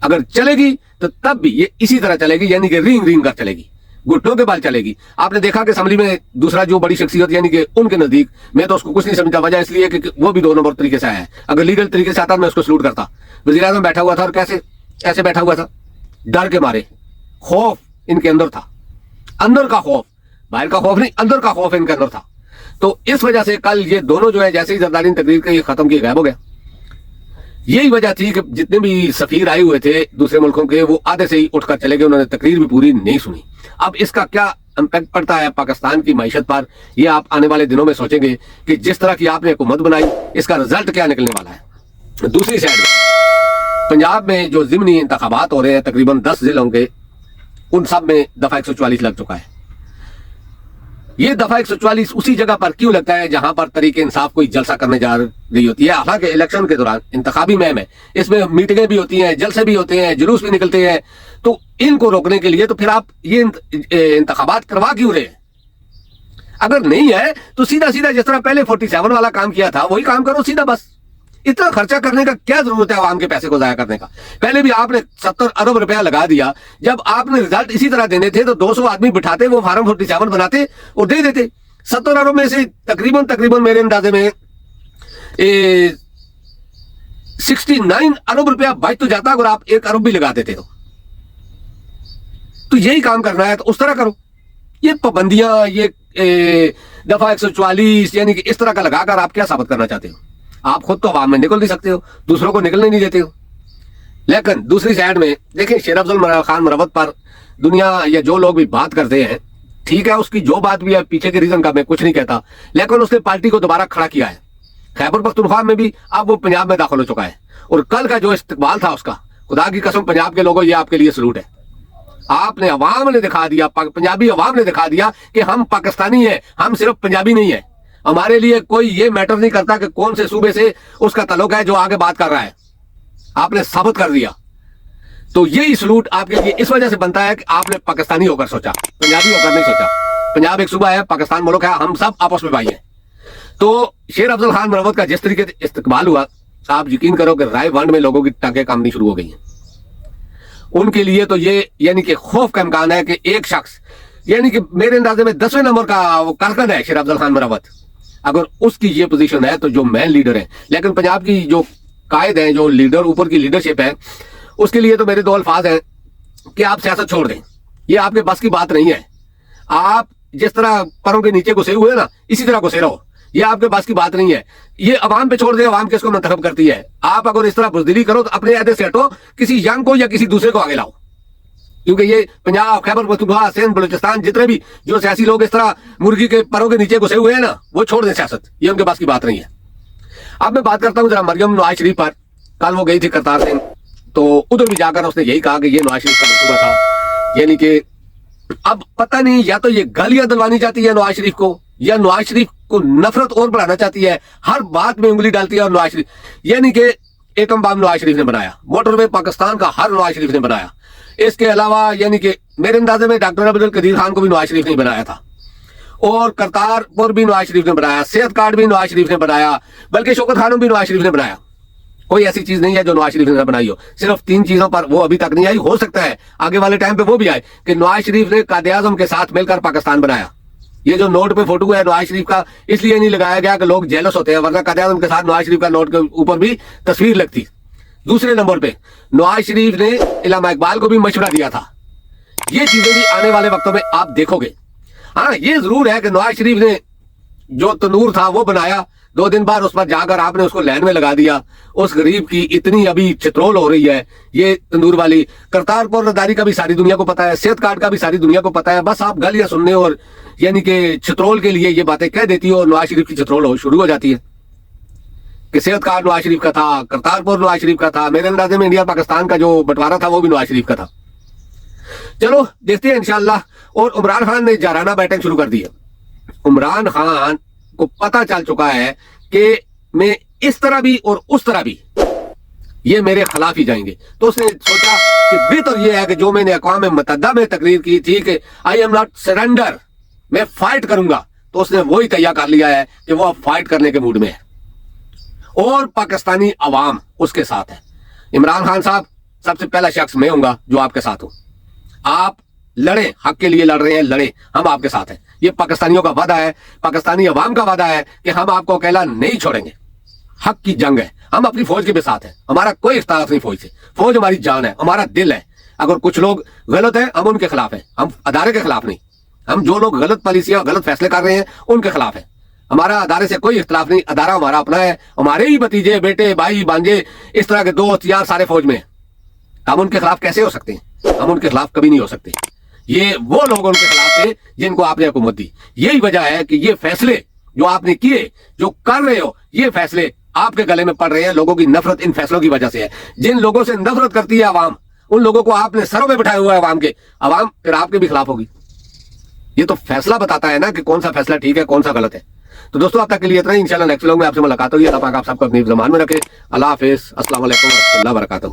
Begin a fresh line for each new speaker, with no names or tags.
اگر چلے گی تو تب بھی یہ اسی طرح چلے گی، یعنی کہ رینگ رینگ کر چلے گی، گھٹنوں کے بال چلے گی۔ آپ نے دیکھا کہ اسمبلی میں دوسرا جو بڑی شخصیت یعنی کہ ان کے نزدیک، میں تو اس کو کچھ نہیں سمجھتا، وجہ اس لیے کہ وہ بھی 2 نمبر طریقے سے آیا ہے۔ اگر لیگل طریقے سے آتا میں اس کو سلوٹ کرتا۔ وزیر اعظم بیٹھا ہوا تھا اور کیسے ایسے بیٹھا ہوا تھا، ڈر کے مارے، خوف ان کے اندر تھا، اندر کا خوف، باہر کا خوف نہیں، اندر کا خوف ان کے اندر تھا۔ تو اس وجہ سے کل یہ دونوں جو ہے جیسے ہی زرداری نے تقریر کی ختم کی، غائب ہو گیا۔ یہی وجہ تھی کہ جتنے بھی سفیر آئے ہوئے تھے دوسرے ملکوں کے، وہ آدھے سے ہی اٹھ کر چلے گئے، انہوں نے تقریر بھی پوری نہیں سنی۔ اب اس کا کیا امپیکٹ پڑتا ہے پاکستان کی معیشت پر، یہ آپ آنے والے دنوں میں سوچیں گے کہ جس طرح کی آپ نے حکومت بنائی اس کا رزلٹ کیا نکلنے والا ہے۔ دوسری سائڈ میں پنجاب میں جو ضمنی انتخابات ہو رہے ہیں تقریباً 10 ضلعوں کے، ان سب میں دفعہ 144 لگ چکا ہے۔ یہ دفعہ 144 اسی جگہ پر کیوں لگتا ہے جہاں پر تحریک انصاف کوئی جلسہ کرنے جا رہی ہوتی ہے؟ حالانکہ الیکشن کے دوران انتخابی مہم ہے، اس میں میٹنگیں بھی ہوتی ہیں، جلسے بھی ہوتے ہیں، جلوس بھی نکلتے ہیں، تو ان کو روکنے کے لیے تو پھر آپ یہ انتخابات کروا کیوں رہے ہیں؟ اگر نہیں ہے تو سیدھا سیدھا جس طرح پہلے 47 والا کام کیا تھا وہی کام کرو سیدھا، بس اتنا خرچہ کرنے کا کیا ضرورت ہے عوام کے پیسے کو ضائع کرنے کا؟ پہلے بھی آپ نے 70 ارب روپیہ لگا دیا، جب آپ نے رزلٹ اسی طرح دینے تھے تو 200 آدمی بٹھاتے، وہ فارم 47 بناتے اور دے دیتے۔ 70 ارب میں سے تقریباً میرے اندازے میں 69 ارب روپیہ بچ تو جاتا اگر آپ 1 ارب بھی لگا دیتے تو یہی کام کرنا ہے تو اس طرح کرو۔ یہ پابندیاں، یہ دفعہ 144 یعنی کہ اس طرح کا لگا کر آپ کیا ثابت کرنا چاہتے ہو؟ آپ خود تو عوام میں نکل نہیں سکتے ہو، دوسروں کو نکلنے نہیں دیتے ہو۔ لیکن دوسری سائڈ میں دیکھیں شیر افضل خان مروت پر دنیا یا جو لوگ بھی بات کرتے ہیں، ٹھیک ہے، اس کی جو بات بھی ہے پیچھے کے ریزن کا میں کچھ نہیں کہتا، لیکن اس نے پارٹی کو دوبارہ کھڑا کیا ہے۔ خیبر پختونخوا میں بھی اب وہ پنجاب میں داخل ہو چکا ہے، اور کل کا جو استقبال تھا اس کا، خدا کی قسم پنجاب کے لوگوں، یہ آپ کے لیے سلوٹ ہے۔ آپ نے عوام نے دکھا دیا، پنجابی عوام نے دکھا دیا کہ ہم پاکستانی ہیں، ہم صرف پنجابی نہیں ہیں۔ ہمارے لیے کوئی یہ میٹر نہیں کرتا کہ کون سے صوبے سے اس کا تعلق ہے جو آگے بات کر رہا ہے، آپ نے ثابت کر دیا۔ تو یہی سلوٹ آپ کے لیے اس وجہ سے بنتا ہے کہ آپ نے پاکستانی ہو کر سوچا، پنجابی ہو کر نہیں سوچا۔ پنجاب ایک صوبہ ہے، پاکستان ملک ہے، ہم سب آپس میں بھائی ہیں۔ تو شیر افضل خان مروت کا جس طریقے سے استقبال ہوا، آپ یقین کرو کہ رائے ونڈ میں لوگوں کی ٹانکیں کامنی شروع ہو گئی ہیں۔ ان کے لیے تو یہ یعنی کہ خوف کا امکان ہے کہ ایک شخص یعنی کہ میرے اندازے میں 10ویں نمبر کا وہ کارکن ہے شیر افضل خان مروت، اگر اس کی یہ پوزیشن ہے تو جو مین لیڈر ہے، لیکن پنجاب کی جو قائد ہیں، جو لیڈر اوپر کی لیڈرشپ ہے، اس کے لیے تو میرے 2 الفاظ ہیں کہ آپ سیاست چھوڑ دیں، یہ آپ کے بس کی بات نہیں ہے۔ آپ جس طرح پروں کے نیچے گھسے ہوئے نا، اسی طرح گھسے رہو، یہ آپ کے بس کی بات نہیں ہے۔ یہ عوام پہ چھوڑ دیں، عوام کس کو منتخب کرتی ہے۔ آپ اگر اس طرح بزدلی کرو تو اپنے عہدے سے ہٹو، کسی ینگ کو یا کسی دوسرے کو آگے لاؤ، کیونکہ یہ پنجاب، خیبر پختونخوا، سندھ، بلوچستان، جتنے بھی جو سیاسی لوگ اس طرح مرغی کے پروں کے نیچے گھسے ہوئے ہیں نا، وہ چھوڑ دیں سیاست، یہ ان کے پاس کی بات نہیں ہے۔ اب میں بات کرتا ہوں ذرا مریم نواز شریف پر۔ کل وہ گئی تھی کرتار سنگھ، تو ادھر بھی جا کر اس نے یہی کہا کہ یہ نواز شریف کا منصوبہ تھا، یعنی کہ اب پتہ نہیں یا تو یہ گالیاں دلوانی چاہتی ہے نواز شریف کو، یا نواز شریف کو نفرت اور بڑھانا چاہتی ہے، ہر بات میں انگلی ڈالتی ہے۔ اور نواز شریف یعنی کہ ایٹم بم نواز شریف نے بنایا، موٹر وے پاکستان کا ہر نواز شریف نے بنایا۔ اس کے علاوہ یعنی کہ میرے اندازے میں ڈاکٹر عبد القدیر خان کو بھی نواز شریف نے بنایا تھا، اور کرتارپور بھی نواز شریف نے بنایا، صحت کارڈ بھی نواز شریف نے بنایا، بلکہ شوکت خانم بھی نواز شریف نے بنایا۔ کوئی ایسی چیز نہیں ہے جو نواز شریف نے بنائی ہو۔ صرف 3 چیزوں پر وہ ابھی تک نہیں آئی، ہو سکتا ہے آگے والے ٹائم پہ وہ بھی آئے کہ نواز شریف نے قائد اعظم کے ساتھ مل کر پاکستان بنایا۔ یہ جو نوٹ پہ فوٹو ہے نواز شریف کا اس لیے نہیں لگایا گیا کہ لوگ جیلس ہوتے ہیں، ورنہ قائد اعظم کے ساتھ نواز شریف کا نوٹ کے اوپر بھی تصویر لگتی۔ دوسرے نمبر پہ نواز شریف نے علامہ اقبال کو بھی مشورہ دیا تھا۔ یہ چیزیں بھی آنے والے وقتوں میں آپ دیکھو گے۔ ہاں یہ ضرور ہے کہ نواز شریف نے جو تندور تھا وہ بنایا، 2 دن بعد اس پر جا کر آپ نے اس کو لین میں لگا دیا۔ اس غریب کی اتنی ابھی چترول ہو رہی ہے یہ تندور والی۔ کرتارپور رداری کا بھی ساری دنیا کو پتا ہے، صحت کارڈ کا بھی ساری دنیا کو پتا ہے، بس آپ گالیاں سننے اور یعنی کہ چترول کے لیے یہ باتیں کہہ دیتی ہو، اور نواز شریف کی چترول شروع ہو جاتی ہے کہ صحت کارڈ نواز شریف کا تھا، کرتارپور نواز شریف کا تھا، میرے اندازے میں انڈیا پاکستان کا جو بٹوارا تھا وہ بھی نواز شریف کا تھا۔ چلو دیکھتے ہیں انشاءاللہ۔ اور عمران خان نے جارانہ بیٹنگ شروع کر دی ہے۔ عمران خان کو پتا چل چکا ہے کہ میں اس طرح بھی اور اس طرح بھی یہ میرے خلاف ہی جائیں گے، تو اس نے سوچا کہ بہتر یہ ہے کہ جو میں نے اقوام متحدہ میں تقریر کی تھی کہ آئی ایم ناٹ سرنڈر، میں فائٹ کروں گا، تو اس نے وہی تیار کر لیا ہے کہ وہ اب فائٹ کرنے کے موڈ میں ہے، اور پاکستانی عوام اس کے ساتھ ہے۔ عمران خان صاحب سب سے پہلا شخص میں ہوں گا جو آپ کے ساتھ ہوں. آپ لڑیں, حق کے لیے لڑ رہے ہیں, لڑیں, ہم آپ کے ساتھ ہیں. یہ پاکستانیوں کا وعدہ ہے, پاکستانی عوام کا وعدہ ہے کہ ہم آپ کو اکیلا نہیں چھوڑیں گے. حق کی جنگ ہے, ہم اپنی فوج کے بھی ساتھ ہیں, ہمارا کوئی اختلاف نہیں فوج سے. فوج ہماری جان ہے, ہمارا دل ہے. اگر کچھ لوگ غلط ہیں ہم ان کے خلاف ہیں, ہم ادارے کے خلاف نہیں. ہم جو لوگ غلط پالیسیاں غلط فیصلے کر رہے ہیں ان کے خلاف ہیں. ہمارا ادارے سے کوئی اختلاف نہیں, ادارہ ہمارا اپنا ہے. ہمارے ہی بھتیجے, بیٹے, بھائی, بانجے, اس طرح کے دوست یار سارے فوج میں ہیں. ہم ان کے خلاف کیسے ہو سکتے ہیں؟ ہم ان کے خلاف کبھی نہیں ہو سکتے. یہ وہ لوگ ان کے خلاف تھے جن کو آپ نے حکومت دی. یہی وجہ ہے کہ یہ فیصلے جو آپ نے کیے, جو کر رہے ہو, یہ فیصلے آپ کے گلے میں پڑ رہے ہیں. لوگوں کی نفرت ان فیصلوں کی وجہ سے ہے. جن لوگوں سے نفرت کرتی ہے عوام, ان لوگوں کو آپ نے سروں میں بٹھایا ہوا ہے عوام کے. عوام پھر آپ کے بھی خلاف ہوگی. یہ تو فیصلہ بتاتا ہے نا کہ کون سا فیصلہ ٹھیک ہے, کون سا غلط ہے. تو دوستوں اب تک کے لیے اتنا ہی. انشاءاللہ نیکسٹ ولاگ میں آپ سے ملاقات ہوگی. اللہ پاک آپ سب کو اپنی زمان میں رکھے. اللہ حافظ. السلام علیکم و رحمۃ اللہ وبرکاتہ.